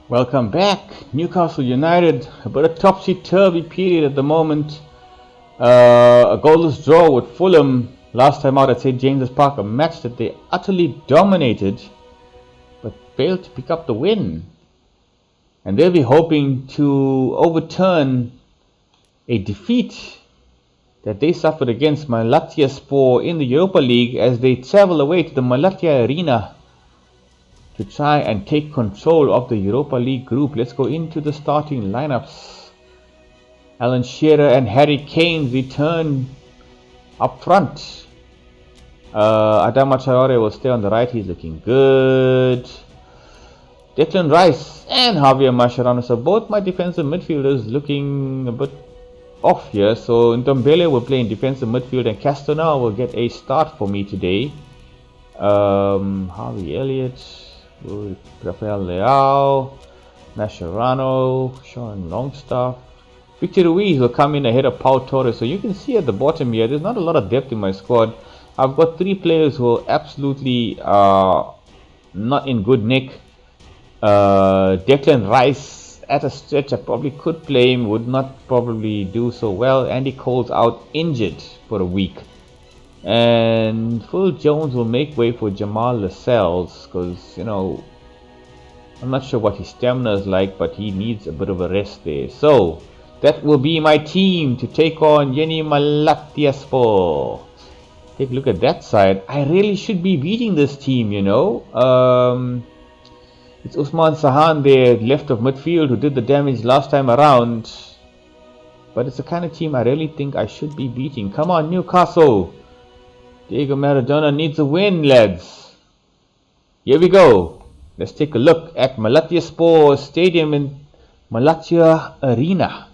Welcome back, Newcastle United. A bit of topsy-turvy period at the moment. A goalless draw with Fulham last time out at St James's Park, a match that they utterly dominated but failed to pick up the win. And they'll be hoping to overturn a defeat that they suffered against Malatyaspor in the Europa League as they travel away to the Malatya Arena to try and take control of the Europa League group. Let's go into the starting lineups. Alan Shearer and Harry Kane return up front. Adama Traore will stay on the right. He's looking good. Declan Rice and Javier Mascherano. So both my defensive midfielders looking a bit off here. So Ndombele will play in defensive midfield and Castona will get a start for me today. Harvey Elliott, Rafael Leao, Mascherano, Sean Longstaff. Victor Ruiz will come in ahead of Pau Torres. So you can see at the bottom here, there's not a lot of depth in my squad. I've got three players who are absolutely not in good nick. Declan Rice, at a stretch, I probably could play him, would not probably do so well. Andy Cole's out injured for a week. And Phil Jones will make way for Jamal Lascelles because, you know, I'm not sure what his stamina is like, but he needs a bit of a rest there. So that will be my team to take on Yeni Malatyaspor. Take a look at that side. I really should be beating this team, you know. It's Usman Sahan there, left of midfield, who did the damage last time around. But it's the kind of team I really think I should be beating. Come on, Newcastle. Diego Maradona needs a win, lads. Here we go. Let's take a look at Malatyaspor Stadium in Malatya Arena.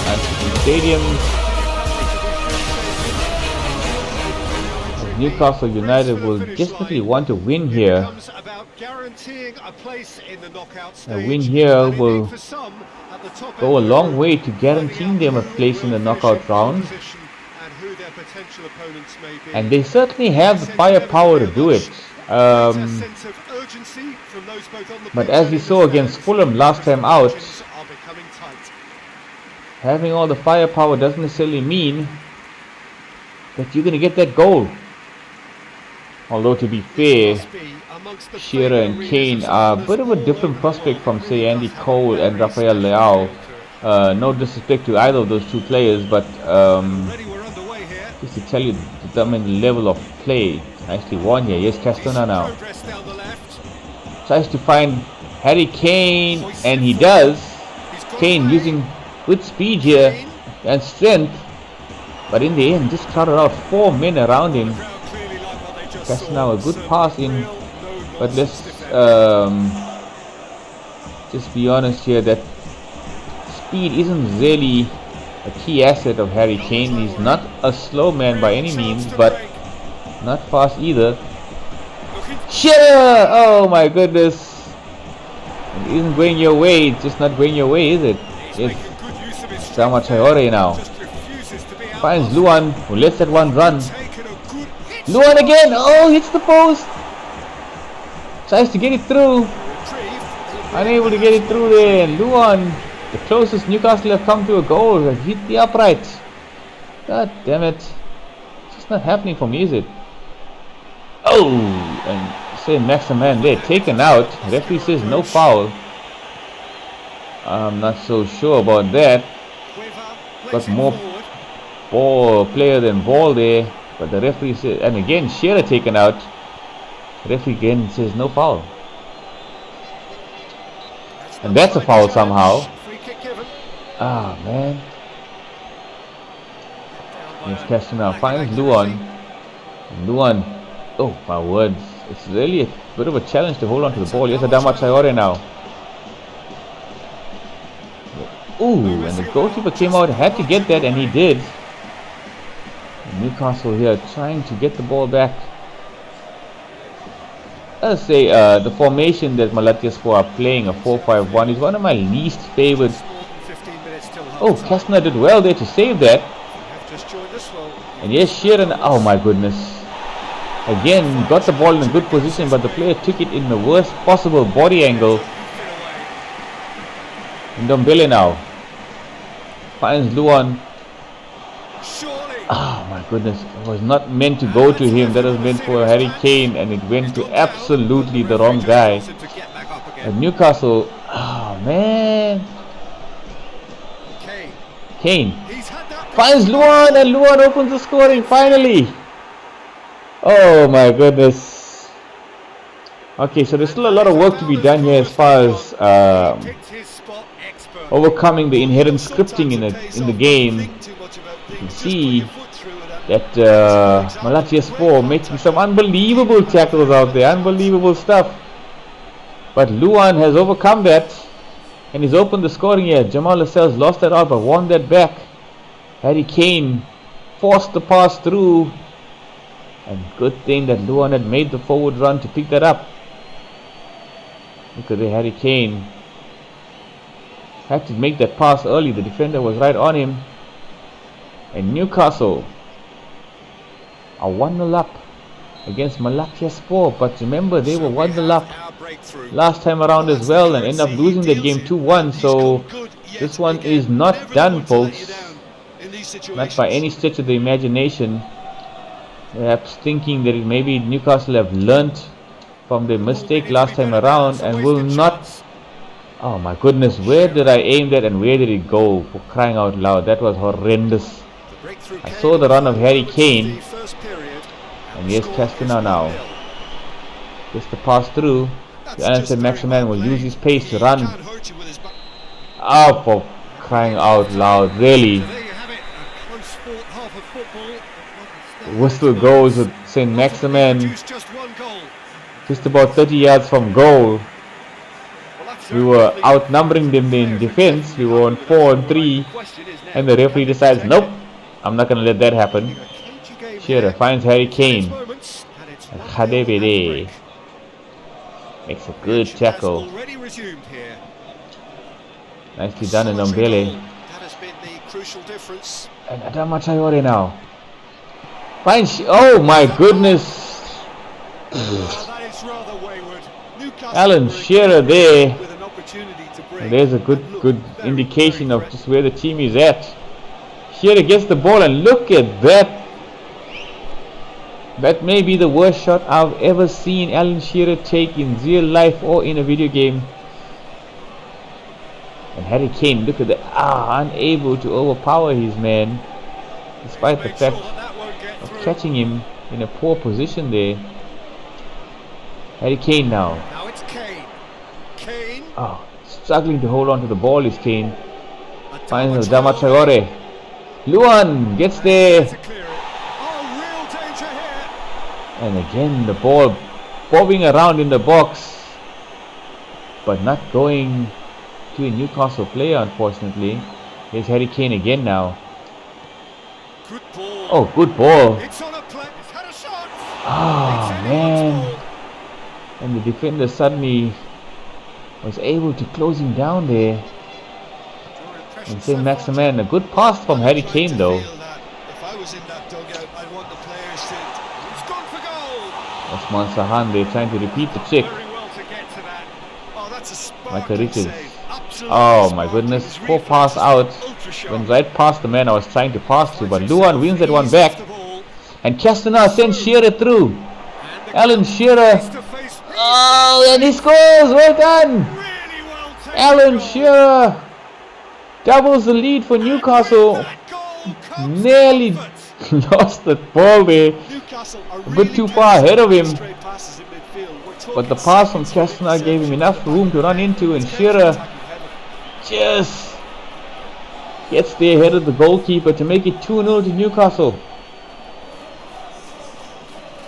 Nice stadium. Newcastle United will definitely want to win here. A win here will go a long way to guaranteeing them a place in the knockout round. And they certainly have the firepower to do it. But as we saw against Fulham last time out, having all the firepower doesn't necessarily mean that you're going to get that goal. Although to be fair, Shearer and Kane are a bit of a different prospect from, say, Andy Cole and Rafael Leao. No disrespect to either of those two players, but just to tell you the level of play. Nicely won here. Yes, Castona now tries to find Harry Kane, and he does. Kane using good speed here and strength, but in the end just crowded out four men around him. That's now a good pass in, but let's just be honest here that speed isn't really a key asset of Harry Kane. He's not a slow man by any means, but not fast either. Shearer! Oh my goodness! It isn't going your way. It's just not going your way, is it? It's Adama Traore now finds Luan, who lets that one run. Luan again! Oh, hits the post! Tries to get it through. Unable to get it through there. And Luan, the closest Newcastle have come to a goal, has hit the upright. God damn it. It's just not happening for me, is it? Oh! And say Maximan there, taken out. Referee says no foul. I'm not so sure about that. Got more ball player than ball there, but the referee says, and again Shearer taken out. Referee again says no foul, and that's a foul somehow. Ah man. Yes, Castona finds Luan. Luan, oh my words, it's really a bit of a challenge to hold on to the ball. Yes, Adama Traore now. Ooh, and the goalkeeper came out, had to get that, and he did. Newcastle here trying to get the ball back. I'll say the formation that Malatyaspor are playing, a 4-5-1, is one of my least favorite. Oh, Castona did well there to save that. And yes, Shearer, oh my goodness. Again, got the ball in a good position, but the player took it in the worst possible body angle. Ndombele now finds Luan. Oh my goodness, it was not meant to go to him. That was meant for Harry Kane, and it went to absolutely the wrong guy. At Newcastle, oh man. Kane finds Luan, and Luan opens the scoring finally. Oh my goodness. Okay, so there's still a lot of work to be done here as far as overcoming the inherent scripting in the game. You can see that Malatyaspor making some unbelievable tackles out there, unbelievable stuff. But Luan has overcome that, and he's opened the scoring here. Jamal Lascelles lost that out but won that back. Harry Kane forced the pass through, and good thing that Luan had made the forward run to pick that up. Look at the Harry Kane. Had to make that pass early. The defender was right on him. And Newcastle are 1-0 up against Malatyaspor. But remember, they were 1-0 up last time around as well and ended up losing that game 2-1. So this one is not done, folks. Not by any stretch of the imagination. Perhaps thinking that maybe Newcastle have learnt from their mistake last time around and will not. Oh my goodness, where did I aim that and where did it go? For crying out loud, that was horrendous. I saw the run of Harry Kane, and yes, Castona now gets the pass through. The S1Ep16 will use his pace to run. Oh, for crying out loud, really. The whistle goes with S1Ep16 just about 30 yards from goal. We were outnumbering them in defense. We were on 4-3, and the referee decides, nope, I'm not going to let that happen. Shearer finds Harry Kane. And Khadebede makes a good tackle. Nicely done in Ndombele. And Adama Traore now finds. Oh my goodness! Alan Shearer there. And there's a good indication of just where the team is at. Shearer gets the ball, and look at that. That may be the worst shot I've ever seen Alan Shearer take in real life or in a video game. And Harry Kane, look at that, unable to overpower his man, despite the fact of catching him in a poor position there. Harry Kane now. Now it's Kane. Kane. Oh, struggling to hold on to the ball is Kane. Finds Adama Traore. Luan gets there. And again the ball bobbing around in the box, but not going to a Newcastle player, unfortunately. Here's Harry Kane again now. Good ball. Oh, good ball. It's on a play. It's had a shot. Oh man. And the defender suddenly was able to close him down there. And S1Ep16, a good pass from Harry Kane though. If I was in that dugout, I'd want the players to. It's gone for goal. Osman Sahan, they're trying to repeat the trick. Very well to get to that. Oh, that's a sparkling Michael Richards. save. Absolutely Oh my sparkling. goodness, His 4 pass reflexes out. ultra sharp. Went right past the man I was trying to pass to, but Luan wins that one back. And Castona sends Shearer through. Alan Shearer. Oh, and he scores! Well done! Really well taken Alan goal. Shearer doubles the lead for Newcastle. That goal comes Nearly from it. lost the ball there. Newcastle are A bit really too far ahead of him. straight passes in midfield. We're talking But the pass from seconds of Castona gave him interception. enough room to run into, and Shearer just gets there ahead of the goalkeeper to make it 2-0 to Newcastle.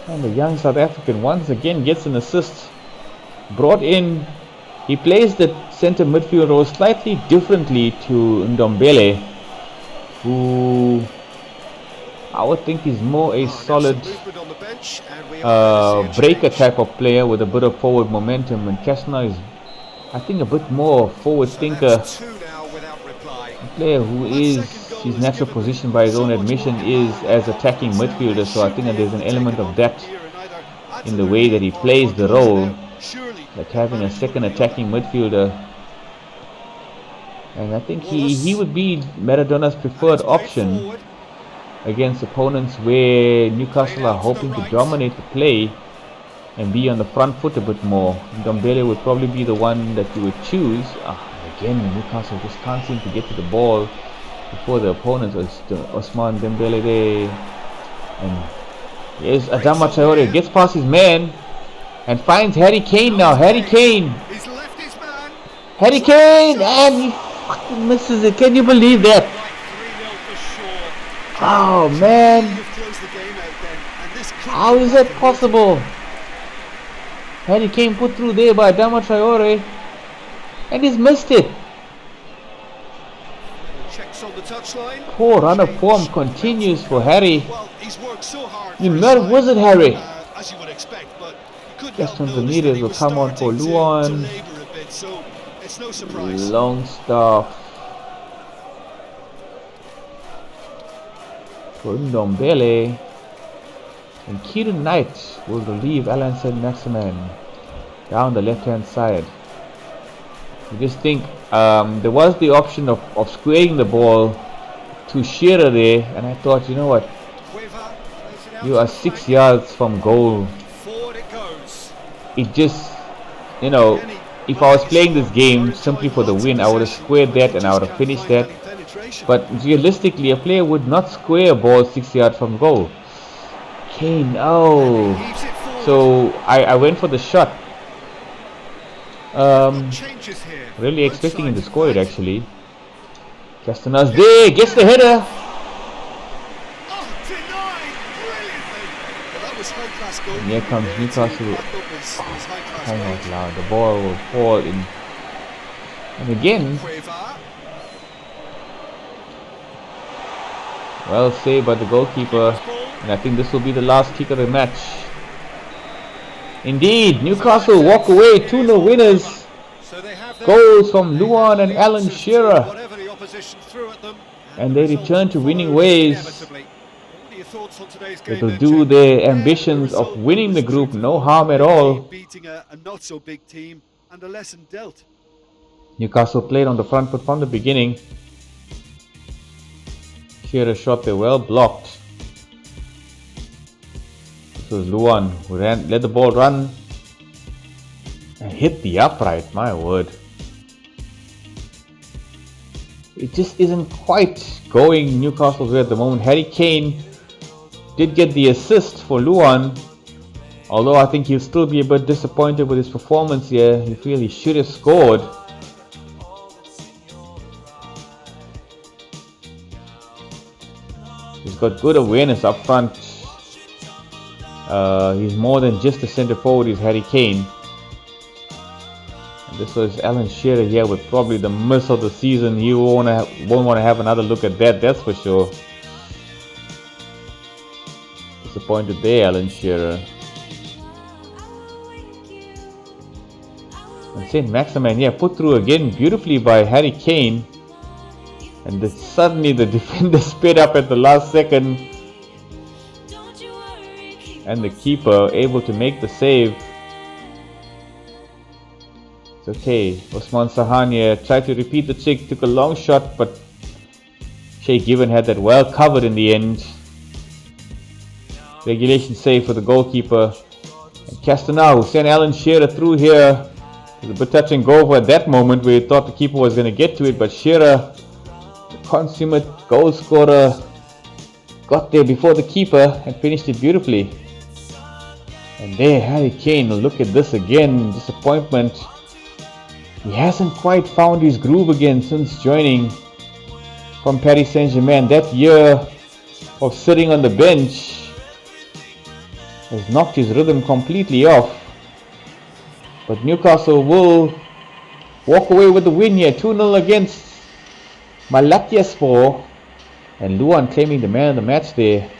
And the young South African once again gets an assist. Brought in, he plays the centre midfield role slightly differently to Ndombele, who I would think he's more a solid Movement on the bench, and we are going to see a breaker change. type of player with a bit of forward momentum, and Castona is, I think, a bit more forward So thinker. that's two now without reply. A player who is, his natural position by his own admission is as attacking midfielder, so I think that there's an element of that in the way that he plays the role, like having a second attacking midfielder. And I think he would be Maradona's preferred option against opponents where Newcastle are hoping to dominate the play and be on the front foot a bit more. Ndombele would probably be the one that you would choose. Again, Newcastle just can't seem to get to the ball before the opponents. Ousmane Dembele there. And yes, Adama Traore gets past his man and finds Harry Kane now. Harry Kane! He's left his man. Harry Kane! And he fucking misses it. Can you believe that? Oh man! How is that possible? Harry Kane put through there by Adama Traore and he's missed it. Checks on the touchline. Poor run of form continues for Harry. Well, he's worked so hard. You nerve was it, Harry? As you would expect, but Gaston Ramirez will come on for Luan. So it's no surprise. Longstaff. For Ndombele. And Kieran Knight will relieve Alan Saint-Maximin down the left hand side. You just think there was the option of squaring the ball to Shearer there, and I thought, you know what, you are 6 yards from goal. It just, you know, if I was playing this game simply for the win, I would have squared that and I would have finished that. But realistically, a player would not square a ball 6 yards from goal. Kane, oh, so I went for the shot. Really expecting him to score it actually. Castona's there, gets the header. And here comes Newcastle. Hang out loud, the ball will fall in. And again, well saved by the goalkeeper. And I think this will be the last kick of the match. Indeed, Newcastle walk away 2-0 winners. Goals from Luan and Alan Shearer. And they return to winning ways. It will do their ambitions of winning the group no harm at all. Newcastle played on the front foot from the beginning. Shearer shot there, well blocked. This was Luan who let the ball run and hit the upright, my word. It just isn't quite going Newcastle's way at the moment. Harry Kane did get the assist for Luan, although I think he'll still be a bit disappointed with his performance here. He feels he should have scored. He's got good awareness up front. He's more than just a centre forward, he's Harry Kane. And this was Alan Shearer here with probably the miss of the season. He won't want to have another look at that, that's for sure. Disappointed there, Alan Shearer. And Saint-Maximin, yeah, put through again beautifully by Harry Kane. And suddenly the defender sped up at the last second. And the keeper able to make the save. It's okay. Osman Sahan here tried to repeat the trick, took a long shot, but Shay Given had that well covered in the end. Regulation save for the goalkeeper. And Castona, who sent Alan Shearer through here. It was a bit touch and go at that moment where he thought the keeper was going to get to it, but Shearer, the consummate goal scorer, got there before the keeper and finished it beautifully. And there, Harry Kane, look at this again, disappointment. He hasn't quite found his groove again since joining from Paris Saint-Germain. That year of sitting on the bench has knocked his rhythm completely off. But Newcastle will walk away with the win here, 2-0 against Malatyaspor. And Luan claiming the man of the match there.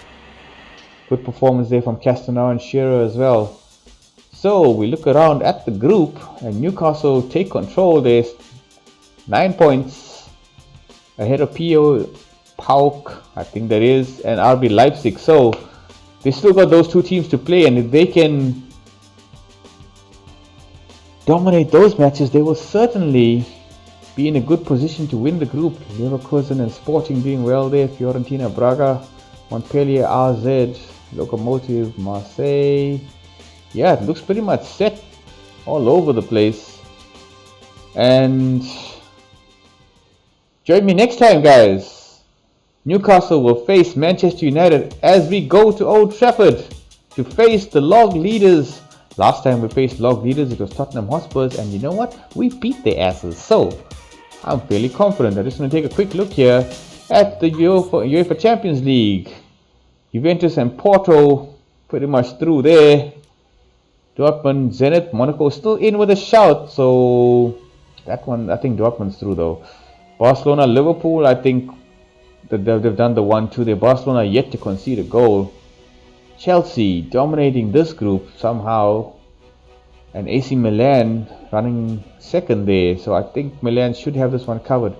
Good performance there from Castona and Shearer as well. So we look around at the group and Newcastle take control. There's 9 points ahead of PAOK, I think that is, and RB Leipzig. So they still got those two teams to play, and if they can dominate those matches, they will certainly be in a good position to win the group. Leverkusen and Sporting doing well there. Fiorentina, Braga, Montpellier, AZ, Lokomotiv, Marseille. Yeah, it looks pretty much set all over the place. And join me next time, guys. Newcastle will face Manchester United as we go to Old Trafford to face the log leaders. Last time we faced log leaders, it was Tottenham Hotspurs, and you know what? We beat their asses. So I'm fairly confident. I'm just going to take a quick look here at the UEFA Champions League. Juventus and Porto pretty much through there. Dortmund, Zenit, Monaco still in with a shout. So that one, I think Dortmund's through though. Barcelona, Liverpool, I think that they've done the 1-2 there. Barcelona yet to concede a goal. Chelsea dominating this group somehow. And AC Milan running second there. So I think Milan should have this one covered.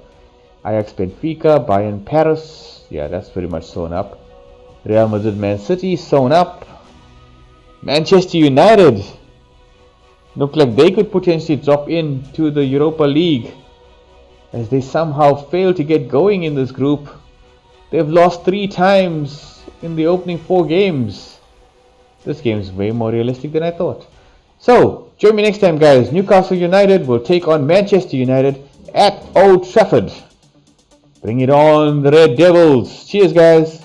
Ajax, Benfica, Bayern, Paris. Yeah, that's pretty much sewn up. Real Madrid, Man City sewn up. Manchester United look like they could potentially drop into the Europa League as they somehow fail to get going in this group. They've lost 3 times in the opening 4 games. This game is way more realistic than I thought. So, join me next time, guys. Newcastle United will take on Manchester United at Old Trafford. Bring it on, the Red Devils. Cheers, guys.